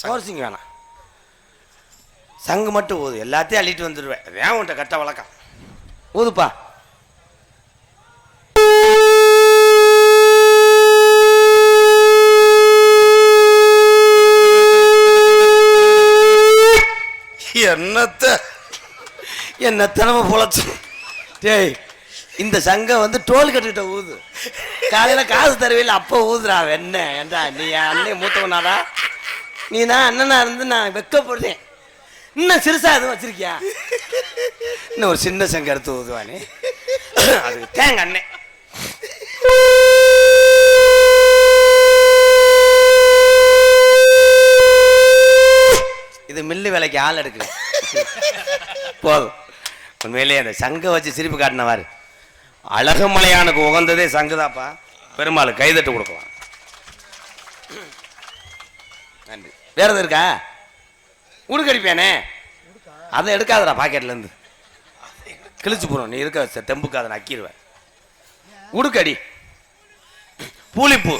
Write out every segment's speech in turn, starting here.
சோர்சிங்க வேணாம், சங்கு மட்டும் ஊது, எல்லாத்தையும் அள்ளிட்டு வந்துடுவேன். வேன் உன்ட்ட கட்ட வழக்கம். ஊதுப்பா. என்னத்த நம்ம பொழைச்சு. டேய், இந்த சங்கம் வந்து டோல் கட்டுக்கிட்ட ஊது. காலையில காசு தருவையில் அப்போ ஊதுறா. என்ன ஏண்டா நீ அண்ணே மூத்தவனாடா? நீ தான் அண்ணனா இருந்து நான் வெக்கப்படுறேன். இன்னும் சிறுசா எதுவும் வச்சிருக்கியா? இன்னும் ஒரு சின்ன சங்கம் எடுத்து ஊதுவானே, அது தேங்க அண்ணே. இது மில்லு வேலைக்கு ஆள் எடுக்கல. போதும். உண்மையிலேயே அந்த சங்க வச்சு சிரிப்பு காட்டினவாரு. அழகுமலையானுக்கு உகந்ததே சங்குதாப்பா. பெருமாள் கைதட்டு கொடுக்கலாம். நன்றி. வேற எது இருக்கா? உடுக்கடிப்பேனே, அதை எடுக்காதடா பாக்கெட்ல இருந்து. கிழிச்சு போறோம். நீ இருக்க தெம்புக்கு அதை நக்கிடுவேன். உடுக்கடி. பூலிப்பூ.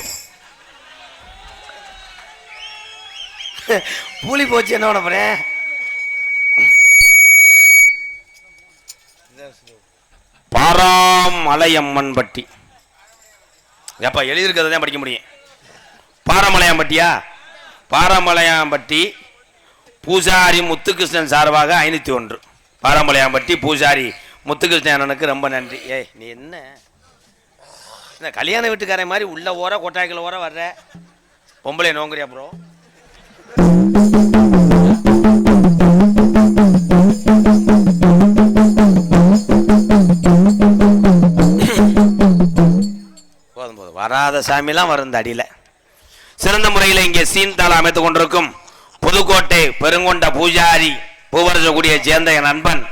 பூலி போச்சு, என்ன பண்ண போறேன்? பாராமலையம்மன் பட்டி. எப்ப எழுதியிருக்கிறத தான் படிக்க முடியும். பாராமலையம்பட்டியா? பாராமலையாம்பட்டி பூசாரி முத்துகிருஷ்ணன் சார்பாக 501. பாராமலையாம்பட்டி பூசாரி முத்துகிருஷ்ணனுக்கு ரொம்ப நன்றி. ஏய், நீ என்ன கல்யாண வீட்டுக்காரன் மாதிரி உள்ள ஓர கொட்டாய்க்குள்ள ஓர வர்ற? பொம்பளை நோங்குறியா ப்ரோ? போதும் போதும். வராத சாமிலாம் வரும் இந்த அடியில். சிறந்த முறையில் இங்கே சீன்தாளம் அமைத்துக் கொண்டிருக்கும் புதுக்கோட்டை பெருங்கொண்ட பூஜாரி பூவரசகுடியை சேர்ந்த என் நண்பன்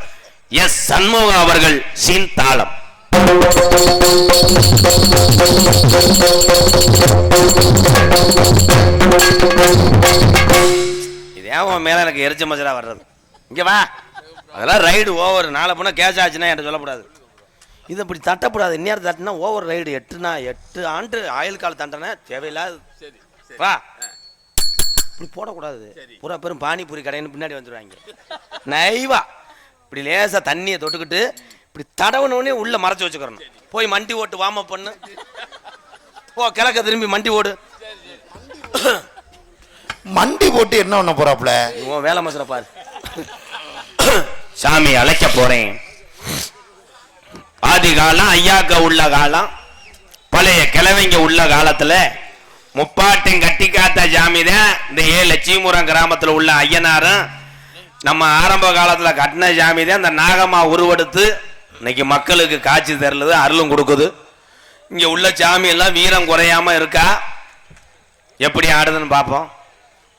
எஸ் சண்முகம் அவர்கள் சீன்தாளம். இதே உன் மேல எனக்கு எரிச்ச மச்சலா வர்றது. இங்க வா, அதெல்லாம் ரைடு ஓவர். நாளை போனா கேஷ் ஆச்சுன்னா என்கிட்ட சொல்லக்கூடாது. இது அப்படி தட்டக்கூடாது. இன்னும் தட்டினா ஓவர் ரைடு. 8 ஆண்டு ஆயுள் கால தண்டனை தேவையில்லாது. வா, இப்படி போடக்கூடாது. பூரா பெரும் பானிபூரி கடைன்னு பின்னாடி வந்துடுவாங்க. நைவா இப்படி லேசா தண்ணியை தொட்டுக்கிட்டு இப்படி தடவுனே உள்ள மறைச்சு வச்சுக்கிறணும். போய் மண்டி ஓட்டு வார்ம் அப் பண்ணு. போ, கிழக்க திரும்பி மண்டி ஓடு. மண்டி போட்டு என்ன பண்ண போறாப்ல? உன் வேலை மசர பாரு. சாமி அழைக்க போறேன். ஆதி காலம் ஐயாக்க உள்ள காலம், பழைய கிழவைங்க உள்ள காலத்துல முப்பாட்டையும் கட்டி காத்த சாமி தான் இந்த லட்சுமிபுரம் கிராமத்துல உள்ள ஐயனாரும். நம்ம ஆரம்ப காலத்துல கட்டின சாமி தான் இந்த நாகமா உருவெடுத்து இன்னைக்கு மக்களுக்கு காட்சி தரலுது, அருளும் கொடுக்குது. இங்க உள்ள சாமி எல்லாம் வீரம் குறையாம இருக்கா? எப்படி ஆடுதுன்னு பார்ப்போம்.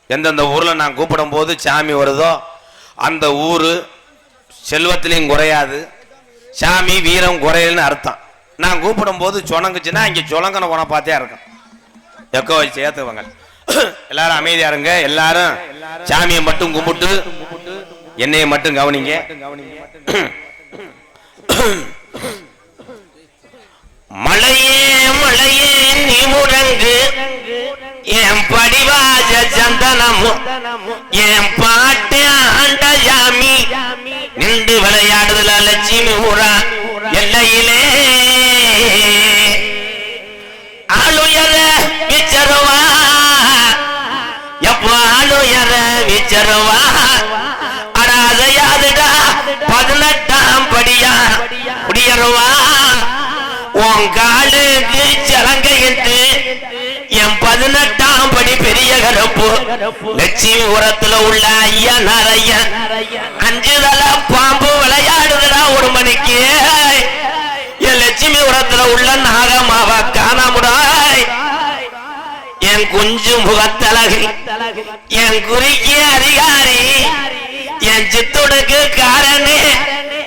எந்தெந்த ஊர்ல நான் கூப்பிடும் போது சாமி வருதோ அந்த ஊரு செல்வத்திலையும் குறையாது, சாமி வீரம் குறையலன்னு அர்த்தம். நான் கூப்பிடும் போது சொனங்குச்சுன்னா இங்க சொலங்கன உன பார்த்தே இருக்கும். எக்கோ வச்சு ஏத்துவாங்க. எல்லாரும் அமைதியா இருங்க. எல்லாரும் சாமியை மட்டும் கும்பிட்டு என்னைய மட்டும் கவனிங்க. மலையே மலையே நீ முழங்கு, என் படிவாஜ சந்தனமும் என் பாட்டு ஆண்ட சாமி நின்று விளையாடுதல லட்சுமி ஊரா எல்லையிலே ஆளுயர விச்சருவா. எப்போ ஆளுயர விச்சருவா அடாதையாதுடா 18ஆம் படியா குடியருவா. உன் காலுக்கு சலங்கையிட்டு என் 18ஆம் படி பெரிய கருப்பு லட்சுமி உரத்துல உள்ள ஐயா நிறைய 5 தலை பாம்பு விளையாடுதுடா 1 மணிக்கு. என் லட்சுமி உரத்துல உள்ள நாகமாவ காணாமுடாய். என் குஞ்சு முகத்தழகு, என் குறிக்கு அதிகாரி, என் சித்துடுக்கு காரணே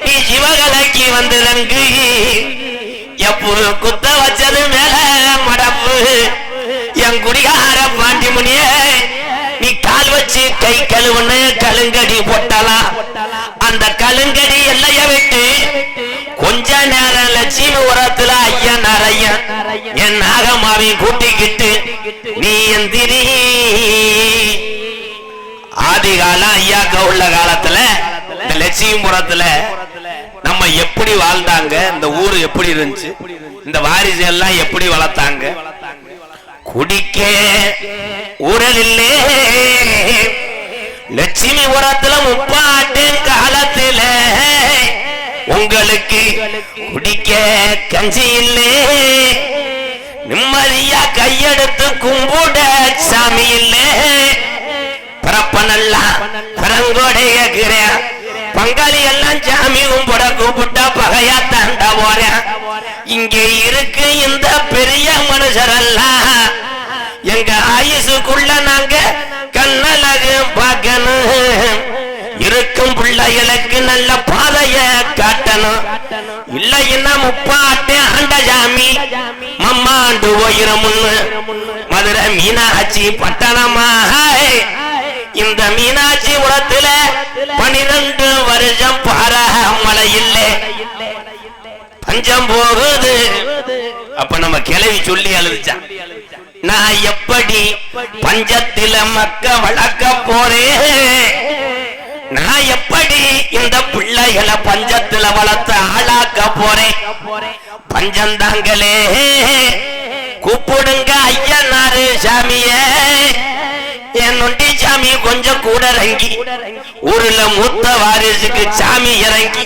நீ சிவகலைக்கு வந்துதங்கு. எப்போ குத்த வச்சது மேல மடப்பு என் குடிகார பாண்டிமுனியே, நீ கால் வச்சு கை கழுவுன்னு கலுங்கடி போட்டலாம். அந்த கலுங்கடி எல்லைய விட்டு கொஞ்ச நேரம் லட்சுமி உரத்துல ஐயா நிறைய என் நாகமாவை கூட்டிக்கிட்டு நீ எந்திரி. ஆதி காலம் ஐயாக்க உள்ள காலத்துல இந்த லட்சுமிபுரத்துல நம்ம எப்படி வாழ்ந்தாங்க, இந்த ஊரு எப்படி இருந்துச்சு, இந்த வாரிசு எல்லாம் எப்படி வளர்த்தாங்க. குடிக்க ஊரலில்லே லட்சுமிபுரத்துல முப்பாட்டு காலத்துல உங்களுக்கு குடிக்க கஞ்சி இல்லே, நிம்மதியா கையெடுத்து கும்பிட சாமி இல்லே. பரப்பனெல்லாம் பரங்கோடைய பங்காளி எல்லாம் சாமி கும்பிட கூப்பிட்டா பகையா தாண்டா போறேன். இங்கே இருக்கு இந்த பெரிய மனுஷரெல்லாம் எங்க ஆயுசுக்குள்ள நாங்க கண்ணழகு பார்க்கணும், இருக்கும் பிள்ளைகளுக்கு நல்ல பாதைய காட்டணும். இல்லைன்னா முப்பாட்டே ஆண்ட சாமி மம்மாண்டு போயிரமுன்னு மதுரை மீனாட்சி பட்டணமா. இந்த மீனாட்சி புரத்துல 12 வருஷம் பார மழை இல்லை, பஞ்சம் போகுது. அப்ப நம்ம கிளவி சொல்லி அழுதுச்சான், நான் எப்படி பஞ்சத்தில மக்க வளர்க்க போறேன், நான் எப்படி இந்த பிள்ளைகளை பஞ்சத்துல வளர்த்து ஆளாக்க போறேன். பஞ்சந்தாங்களே கூப்பிடுங்க ஐயனாரு சாமிய, என் நொண்டி சாமி கொஞ்சம் கூட இறங்கி ஊர்ல மூத்த வாரிசுக்கு சாமி இறங்கி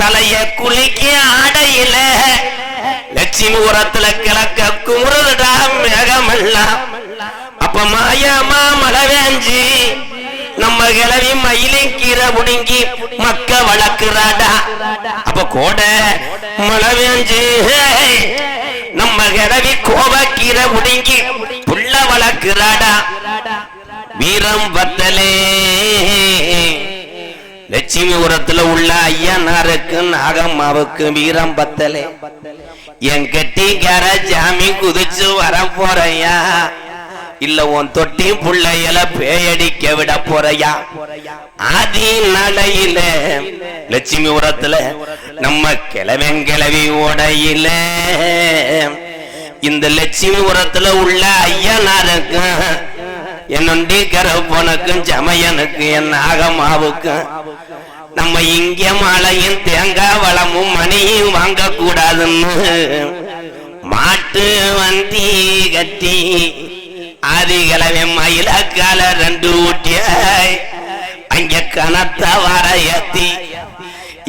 தலைய குளிக்க ஆடையில லட்சுமிபுரத்துல கிழக்க குமுறடா மேகமெல்லாம். அப்ப மாயமா மழை வேஞ்சி நம்ம கிளவி மயிலின் கீரை புடுங்கி மக்க வளர்க்கிறாடா. அப்ப கோட மழை வேஞ்சி நம்ம கிளவி கோவ கீரை புடுங்கி புள்ள வளர்க்கிறாடா. வீரம் பத்தலே லட்சுமிபுரத்துல உள்ள ஐயனாருக்கு நாகம்மாவுக்கு வீரம் பத்தலே. என் கெட்டிக்கார ஜாமி குதிச்சு வர போறையா, இல்ல உன் தொட்டி புள்ளையில பேயடிக்க விட போறையா. ஆதி நாளையில லட்சுமிபுரத்துல நம்ம கிளவி ஓடையில இந்த லட்சுமிபுரத்துல உள்ள ஐயனாருக்கு என்னொண்டி கரப்பனுக்கும் சமையனுக்கு என் நாகம்மாவுக்கும் நம்ம இங்க மாலையும் தேங்காய் வளமும் மணியும் வாங்க கூடாதுன்னு மாட்டு வண்டி கட்டி ஆதிகளவே மயிலக்கால 2 ஊட்டிய அங்க கனத்த வர ஏத்தி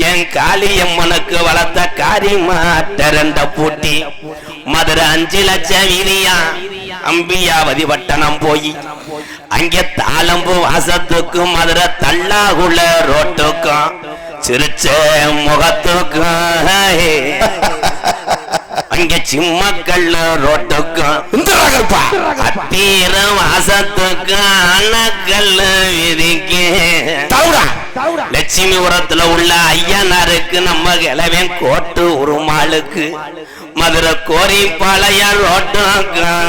என் காளியம்மனுக்கு வளர்த்த காரி மாட்ட 2 பூட்டி மதுரை 5 லட்சம் வீதியா அம்பியாவதி பட்டணம் போய் அங்கே தாளம்பு வாசத்துக்கும் மதுரை தள்ளாகுள்ள ரோட்டுக்கும் சிரிச்ச முகத்துக்கும் அங்க சிம்மக்கல்ல ரோட்டுக்கும் அத்தீர வாசத்துக்கும் அண்ணக்கல்ல விதிக்கு லட்சுமிபுரத்துல உள்ள ஐயனாருக்கு நம்ம கிளவன் கோட்டு உருமாளுக்கு மதுரை கோரிப்பாளையம் ரோட்டுக்கும்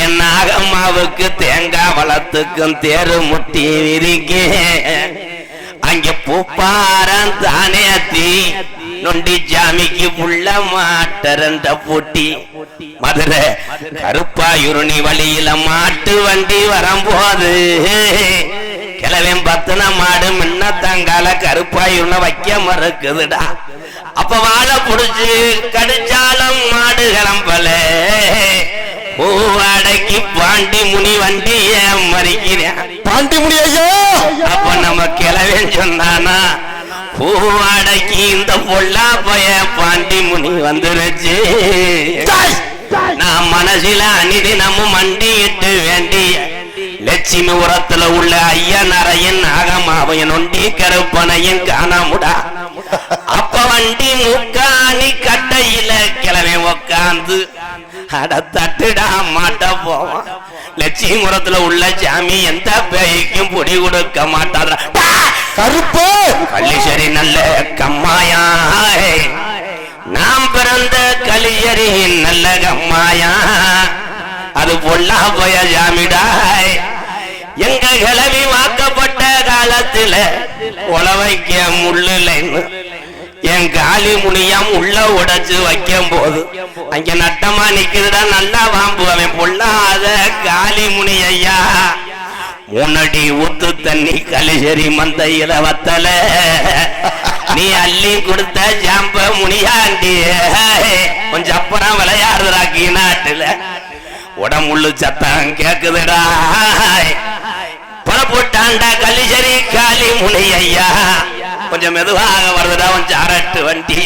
என் நாகம்மாவுக்கு தேங்காய் வளத்துக்கும் தேரு முட்டி விரிக்கு அங்க பூப்பாரம் தானேத்தி நொண்டி ஜாமிக்கு புள்ள மாட்ட 2 பூட்டி மதுரை கருப்பாயுருணி வழியில மாட்டு வண்டி வரும்போது கிளவன் 10 மாடு முன்ன தங்கால கருப்பாயுருணை வைக்க மறுக்குதுடா. அப்ப வாழை புடிச்சு கடிச்சாலும் மாடு கிளம்பல பூவாடைக்கு பாண்டி முனி வண்டிய மறிக்கிறேன். பாண்டி முனி ஐயோ, அப்ப நம்ம கிளவன் சொன்னானா பூவாடைக்கு இந்த பொல்லா போய பாண்டி முனி வந்துருச்சு. நான் மனசில அநீதி நம்ம மண்டிட்டு வேண்டிய லட்சுமிபுரத்துல உள்ள ஐயனாரையும் நாகம்மாவையும் நொண்டி கருப்பனையும் காணாமுடா. அப்ப வண்டி முக்காணி கட்டையில கிளவன் உக்காந்து அட தட்டுடா மாட்ட போவான். லட்சுமிபுரத்துல உள்ள சாமி எந்த பேய்க்கும் பொடி கொடுக்க மாட்டாதா. கருப்பு கள்ளிசரி நல்ல கம்மாயா, நாம் பிறந்த கலியரி நல்ல கம்மாயா, அது பொல்லா போய ஜாமிடாய். எங்க கிளவி வாக்கப்பட்ட காலத்துல உழவைக்க முள்ளுலைன்னு என் காளி முனியம் உள்ள உடைச்சு வைக்கும் போது அங்க நட்டமா நிக்குதுடா நல்லா வாம்பு. அவன் பொல்லாத காளி முனியா உன்னடி ஊத்து தண்ணி கலிசரி மந்தையில வத்தல நீ அள்ளி கொடுத்த ஜாம்ப முனியாண்டி கொஞ்சம் அப்புறம் விளையாடுறாக்கி நாட்டுல உடம்புள்ளு சத்தம் கேக்குதுடா புறப்பட்டாண்டா கலிசரி காளி முனியா கொஞ்சம் மெதுவாக வருதுடா கொஞ்சம் அரட்டு வண்டி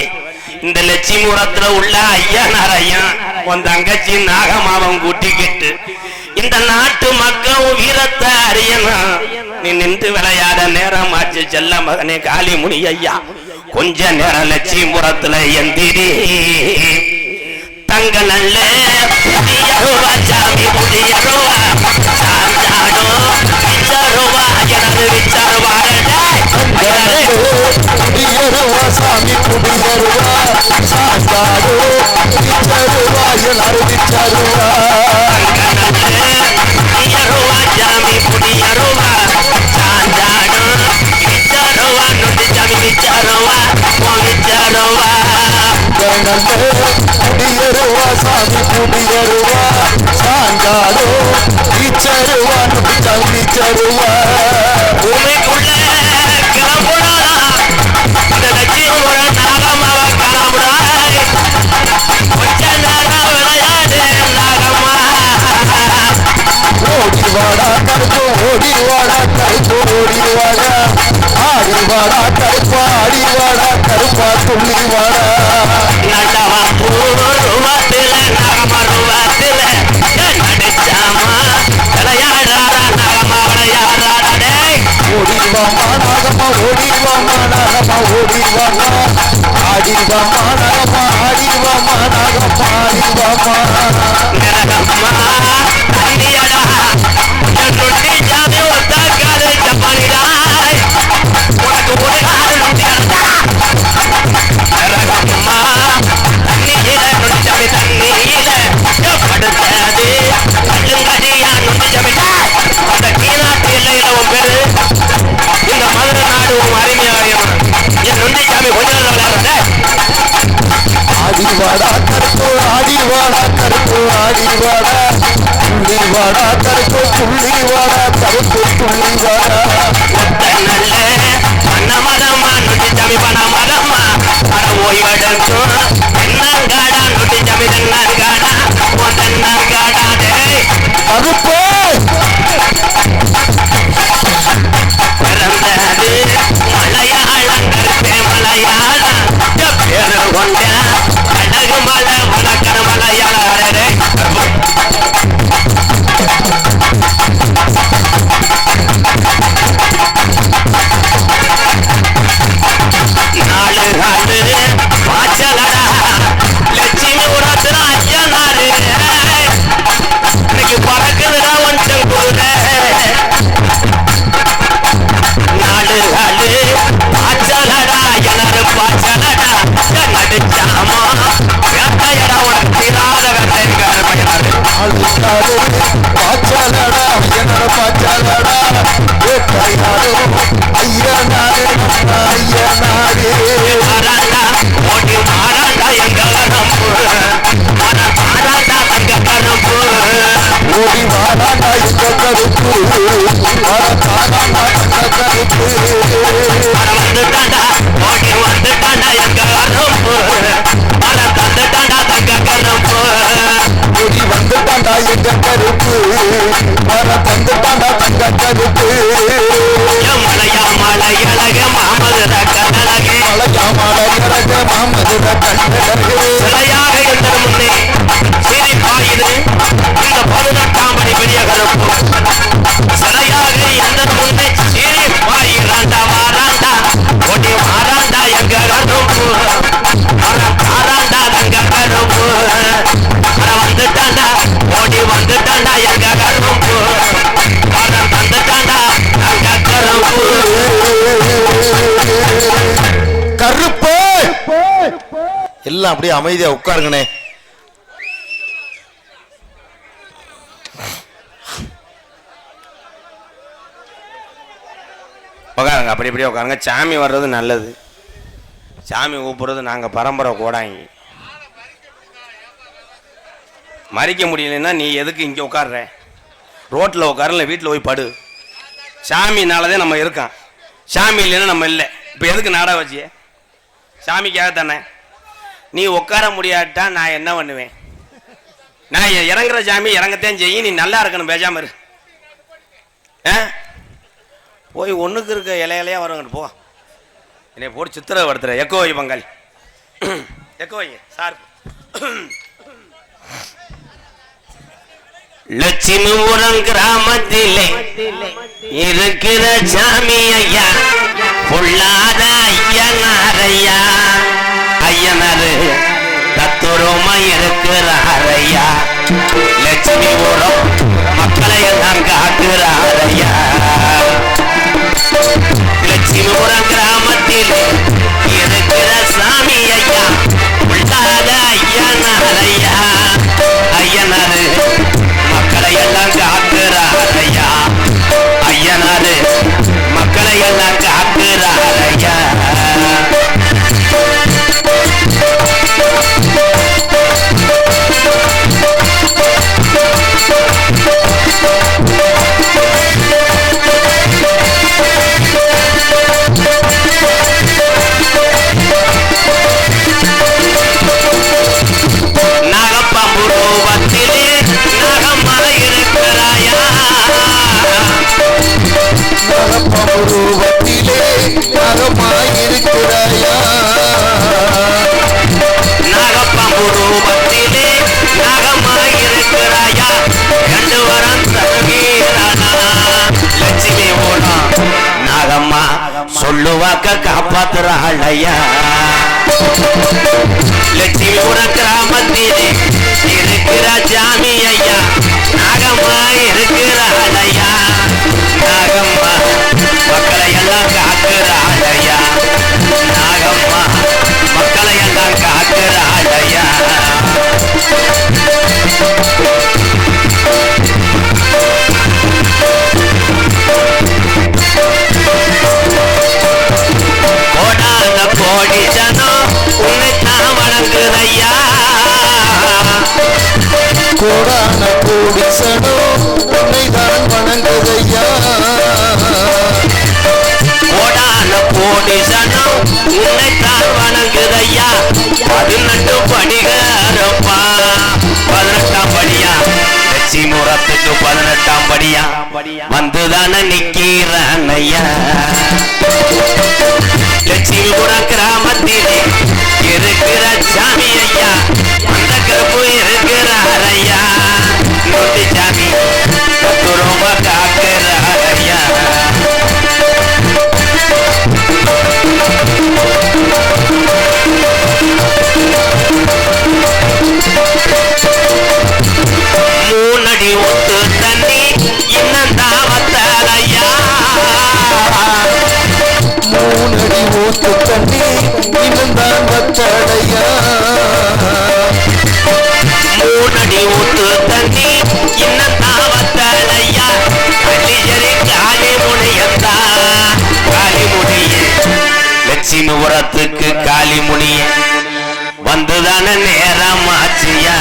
இந்த லட்சுமிபுரத்துல உள்ள ஐயனாரையும் உன் தங்கச்சி நாகமாவன் கூட்டிக்கிட்டு இந்த நாட்டு மக்கள் வீரத்தை அறியணும் நீ நின்று விளையாட நேரம் ஆச்சு செல்ல மகனே காளி முனி ஐயா கொஞ்ச நேரம் லட்சுமிபுரத்துல எந்திரி தங்க நல்ல புதியருவா சாமி புதியருவா சாந்தாடோ விச்சருவா எனது விச்சருவாரடா புடியருவா சாமி புடியருவா சாந்தாடோ விச்சருவா எல்லாரும் விச்சருவா புதியருவா சாமி புதியருவா சாந்தாடோ விச்சருவா நொண்டி சாமி விச்சருவா விச்சருவா புடியருவா சாமி புடியருவா சாந்தாடோ விச்சருவா விச்சருவா பூமிக்குள்ள கிளம்புடா இந்த லட்சியம் நாகமாவ கிளம்புடா கொஞ்ச நேரம் விளையாடு நாகமா ஓடிவாடா கருப்பு ஓடிவாடா கருப்பு ஓடிவாடா ஆடிவாடா கருப்பா ஆடிவாடா கருப்பா துள்ளிவாடா நடவா பூர்வத்தில நாகமருவத்தில நடிச்சாமா விளையாடாரா நாகமா விளையாடாடே ஓடிவாமா நாகமா ஓடிவாமா நாகமா ஓடிவாமா ஆடிவாமா நாகமா ஆடிவாமா நாகமா ஆடிவாமா நரகம்மா அடியடா நொண்டி ஜாமி ஒத்தாக்காது ஜப்பானிடாய் உனக்கு ஒரு காது நொண்டியடா நரகம்மா தண்ணியில நொண்டி ஜாமி தண்ணியில படுத்தது கல்லுங்கடியா நொண்டி ஜாமிடா அந்த கீழாட்டு எல்லையில உன் பேரு இந்த மதுரை நாடு உன் அருமையாரியமா என் நொண்டி ஜாமி கொஞ்ச நேரம் விளையாடுறேன் ஆடிவாடா கருப்பு ஆடிவாடா கருப்பு ஆடிவாடா துள்ளிவாடா கருப்பு துள்ளிவாடா கருப்பு துள்ளிவாடா நல்ல பண்ணமரமா நொண்டி ஜாமி பண்ணமரமா அட ஓய்வெடுக்கும் தென்னங்காடா நொண்டி ஜாமி தென்னங்காடா உன் தென்னங்காடா டேய் கருப்பு பிறந்தது மலையாளம் கருப்பே மலையாளம் பேரு கொண்ட அழகு மலை வளர்க்கிற மலையாளரே நாலு நாலு பாச்சலடா லட்சுமி உரத்துல ஐயனாரு இன்னைக்கு பறக்குதுடா ஒன்றும் கூட நாலு நாலு பாச்சலடா எல்லாரும் பாச்சலடா நடிச்சாமா வேட்டையடா உனக்கு தீராத வேட்டைக்கார பையனாரு ஆளுக்காரு பாச்சாலடா ஐயனாரு பாச்சாலடா வேட்டையாரு ஐயனாரு ஐயனாரு மாறாண்டா ஓடி மாறாண்டா எங்க கரம்பு மாறாண்டா தங்க கரம்பு ஓடி வாடாண்டா இந்த கருப்பு வரத்தாடாண்டா இந்த கருப்பு வந்துட்டாண்டா ஓடி வந்துட்டாண்டா எங்க கரம்பு தந்துட்டாண்டா தங்க கரம்பு ஓடி வந்துட்டாண்டா எங்க கருப்பு வர தந்துட்டாண்டா தங்க கருப்பு மலையா மலை அழகு மாமதுர கண்ணழகு மலையாமல இறக மாமதுர கண்டழகு சிலையாக இருந்த முன்னே சிரிப்பாயுது இந்த 18ஆம் படி பெரிய கருப்பு சிலையாக இருந்த முன்னே சிரிப்பாயிராண்டா வாராண்டா ஓடி மாறாண்டா எங்க கருப்பு தாராண்டா தங்க கருப்பு வந்துட்டாண்டா ஓடி வந்துட்டாண்டா எங்க கருப்பு தந்துட்டாண்டா தங்க கருப்பு கருப்பு எல்லாம் அப்படியே அமைதியா உட்காருங்கண்ணே உட்காருங்க அப்படி இப்படியே உட்காருங்க சாமி வர்றது நல்லது சாமி கூப்பிடுறது நாங்கள் பரம்பரை கோடாங்கி மறிக்க முடியலன்னா நீ எதுக்கு இங்கே உட்கார்ற ரோட்டில் உட்காரல வீட்டில் போய் படு சாமினாலதான் நம்ம இருக்கோம். சாமி இல்லைன்னா நம்ம இல்லை. இப்போ எதுக்கு நாடகம் வச்சியே? சாமிக்காக தானே. நீ உட்கார முடியாட்டா நான் என்ன பண்ணுவேன்? நான் இறங்குற சாமி இறங்கத்தான் செய்யும். நீ நல்லா இருக்கணும், பேசாம இரு. போய் ஒன்றுக்கு இருக்க இலையிலையா வருவாங்க. போ, என்னை போட்டு சித்திரப்படுத்துற. எக்கோ வை பங்காளி, எக்கோ வை சார். லட்சுமிபுரம் கிராமத்திலே இருக்கிற சாமி ஐயா, பொல்லாத ஐயனாரையா. ஐயனாரு தத்துரமா இருக்கிறாரையா. லட்சுமிபுரம் மக்களை எல்லாம் காக்குறாரையா. லட்சுமிபுரம் கிராமத்திலே இருக்கிற சாமி ஐயா, பொல்லாத ஐயனாரையா. ஐயனாரு மக்களை எல்லாம் காக்குறாரையா. ஐயனாரு மக்களை எல்லாம் காக்குறாரையா. நாகப்பம்புருவத்திலே நாகமாயிருக்கிறாயா. நாகப்பம்புருவத்திலே நாகமாயிருக்கிறாயா. நாகப்பம்புருவத்திலே நாகமாயிருக்கிறாயா. ரெண்டு வரம் தருகிறானா. லட்சுமி ஓடம் நாகம்மா சொல்லுவாக்க காப்பாத்துறாளையா. லட்சுமிபுரம் கிராமத்திலே இருக்கிற சாமி ஐயா, நாகம்மா இருக்கிறாளையா. நாகம்மா மக்களை எல்லாம் காக்குறாளையா. நாகம்மா மக்களை எல்லாம் காக்குறாளையா. கோடான கோடி ஜனம் உன்னைத்தான் வணங்குதையா. கோடான கோடி சனம் உன்னைதான் வணங்குதையா. கோடான கோடி ஜனம் உன்னைத்தான் வணங்குதையா. 18 படிகாரப்பா, 18ஆம் படியா. லட்சுமிபுரத்துக்கு 18ஆம் படியா வந்துதான நிக்கிறானையா. லட்சுமிபுரம் கிராமத்திலே இருக்கிற சாமி ஐயா, அந்த கருப்பு இருக்கிறாரையா. நொண்டி சாமி ரொம்ப காக்கிறாரையா. மூணடி ஒத்து தண்ணி இன்னும் தாவத்தாலையா. 3 அடி ஊத்து தண்ணி இன்னும் தான் வத்தடையா. 3 அடி ஊத்து தண்ணி இன்னும் தாவத்தாலையா. அள்ளிஜரி காலி முனியந்தா. காலி முனிய லட்சுமிபுரத்துக்கு காலி முனிய வந்துதான நேரம் ஆச்சியா.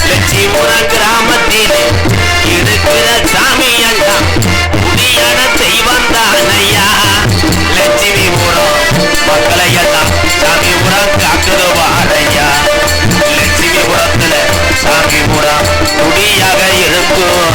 லட்சுமிபுரம் கிராமத்தில் இருக்கிற சாமி எல்லாம் புதியான தெய்வம் தானையா. லட்சுமிபுரம் மக்களை எல்லாம் சாமிபுரம் காக்குதுவாரையா. லட்சுமிபுரத்துல சாமிபுரம் குடியாக இருக்கும்